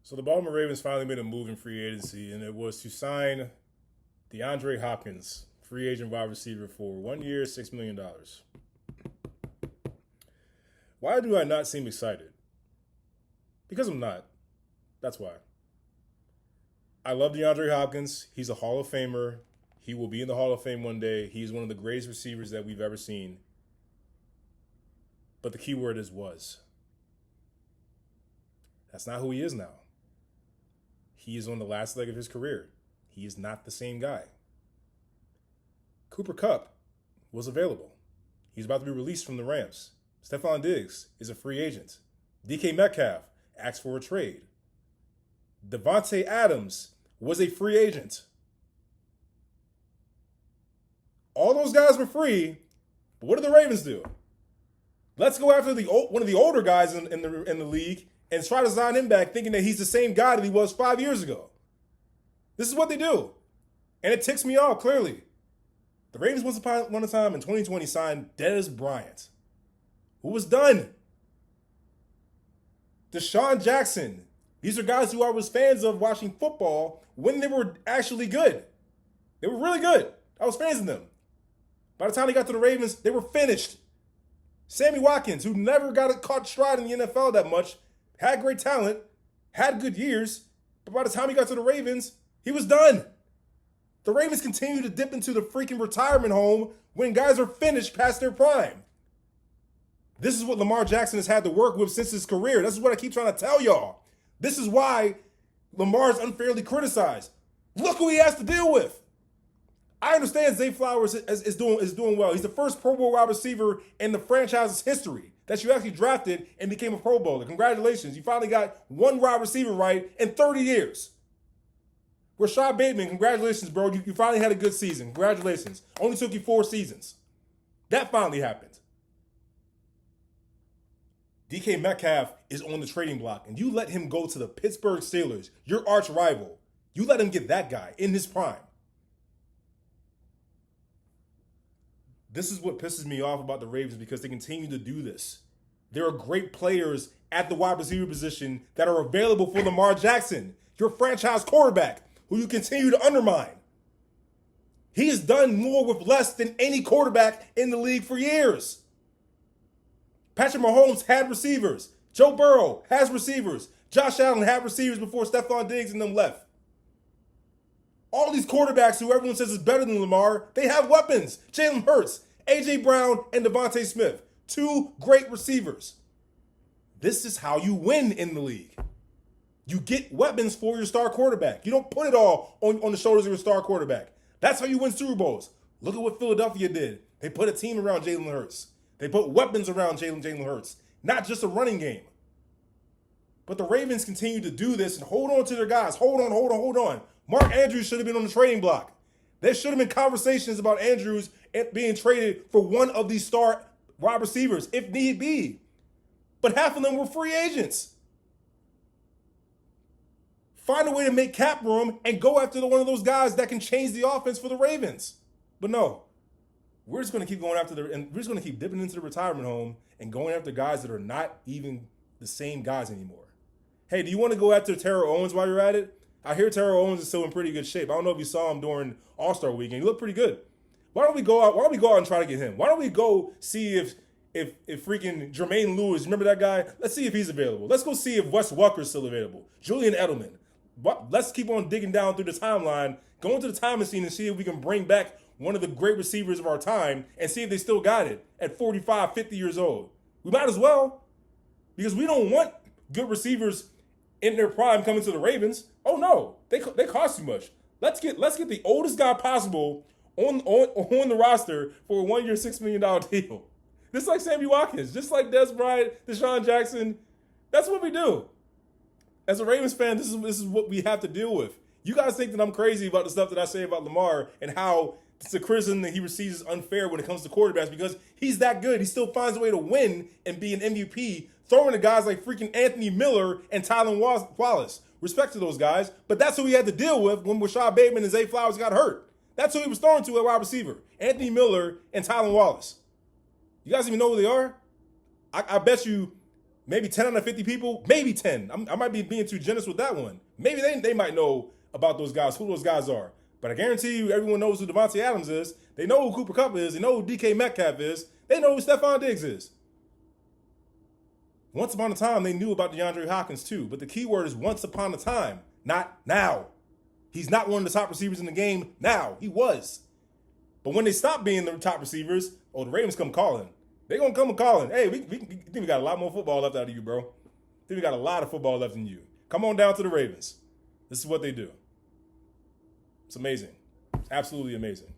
So the Baltimore Ravens finally made a move in free agency, and it was to sign DeAndre Hopkins, free agent wide receiver, for 1 year, $6 million. Why do I not seem excited? Because I'm not. That's why. I love DeAndre Hopkins. He's a Hall of Famer. He will be in the Hall of Fame one day. He's one of the greatest receivers that we've ever seen. But the key word is was. That's not who he is now. He is on the last leg of his career. He is not the same guy. Cooper Kupp was available. He's about to be released from the Rams. Stephon Diggs is a free agent. DK Metcalf asked for a trade. Davante Adams was a free agent. All those guys were free, but what did the Ravens do? Let's go after one of the older guys in the league and try to sign him back, thinking that he's the same guy that he was 5 years ago. This is what they do, and it ticks me off clearly. The Ravens once upon a time in 2020 signed Dez Bryant, who was done. Deshaun Jackson. These are guys who I was fans of watching football when they were actually good. They were really good. I was fans of them. By the time they got to the Ravens, they were finished. Sammy Watkins, who never got caught stride in the NFL that much, had great talent, had good years, but by the time he got to the Ravens, he was done. The Ravens continue to dip into the freaking retirement home when guys are finished past their prime. This is what Lamar Jackson has had to work with since his career. This is what I keep trying to tell y'all. This is why Lamar is unfairly criticized. Look who he has to deal with. I understand Zay Flowers is doing well. He's the first Pro Bowl wide receiver in the franchise's history that you actually drafted and became a Pro Bowler. Congratulations. You finally got one wide receiver right in 30 years. Rashad Bateman, congratulations, bro. You finally had a good season. Congratulations. Only took you 4 seasons. That finally happened. DK Metcalf is on the trading block, and you let him go to the Pittsburgh Steelers, your arch rival. You let him get that guy in his prime. This is what pisses me off about the Ravens, because they continue to do this. There are great players at the wide receiver position that are available for Lamar Jackson, your franchise quarterback, who you continue to undermine. He has done more with less than any quarterback in the league for years. Patrick Mahomes had receivers. Joe Burrow has receivers. Josh Allen had receivers before Stephon Diggs and them left. All these quarterbacks who everyone says is better than Lamar, they have weapons. Jalen Hurts, A.J. Brown, and Devontae Smith. 2 great receivers. This is how you win in the league. You get weapons for your star quarterback. You don't put it all on the shoulders of your star quarterback. That's how you win Super Bowls. Look at what Philadelphia did. They put a team around Jalen Hurts. They put weapons around Jalen Hurts, not just a running game. But the Ravens continue to do this and hold on to their guys. Hold on. Mark Andrews should have been on the trading block. There should have been conversations about Andrews being traded for one of these star wide receivers, if need be. But half of them were free agents. Find a way to make cap room and go after one of those guys that can change the offense for the Ravens. But no. We're just going to keep going and we're just going to keep dipping into the retirement home and going after guys that are not even the same guys anymore. Hey, do you want to go after Terrell Owens while you're at it? I hear Terrell Owens is still in pretty good shape. I don't know if you saw him during All-Star Weekend. He looked pretty good. Why don't we go out and try to get him? Why don't we go see if freaking Jermaine Lewis, remember that guy? Let's see if he's available. Let's go see if Wes Welker's still available. Julian Edelman. Let's keep on digging down through the timeline, go into the time machine and see if we can bring back one of the great receivers of our time and see if they still got it at 45, 50 years old. We might as well, because we don't want good receivers in their prime coming to the Ravens. Oh no, they cost too much. Let's get the oldest guy possible on the roster for a 1 year, $6 million deal. Just like Sammy Watkins, just like Dez Bryant, Deshaun Jackson. That's what we do. As a Ravens fan, this is what we have to deal with. You guys think that I'm crazy about the stuff that I say about Lamar and how the criticism that he receives is unfair when it comes to quarterbacks, because he's that good. He still finds a way to win and be an MVP, throwing to guys like freaking Anthony Miller and Tylan Wallace. Respect to those guys, but that's who he had to deal with when Rashad Bateman and Zay Flowers got hurt. That's who he was throwing to at wide receiver. Anthony Miller and Tylan Wallace. You guys even know who they are? I bet you maybe 10 out of 50 people, maybe 10. I might be being too generous with that one. Maybe they might know about those guys, who those guys are. But I guarantee you, everyone knows who Devontae Adams is. They know who Cooper Kupp is. They know who DK Metcalf is. They know who Stephon Diggs is. Once upon a time, they knew about DeAndre Hopkins too. But the key word is once upon a time, not now. He's not one of the top receivers in the game now. He was. But when they stop being the top receivers, the Ravens come calling. They're going to come calling. Hey, we think we got a lot more football left out of you, bro. I think we got a lot of football left in you. Come on down to the Ravens. This is what they do. It's amazing. Absolutely amazing.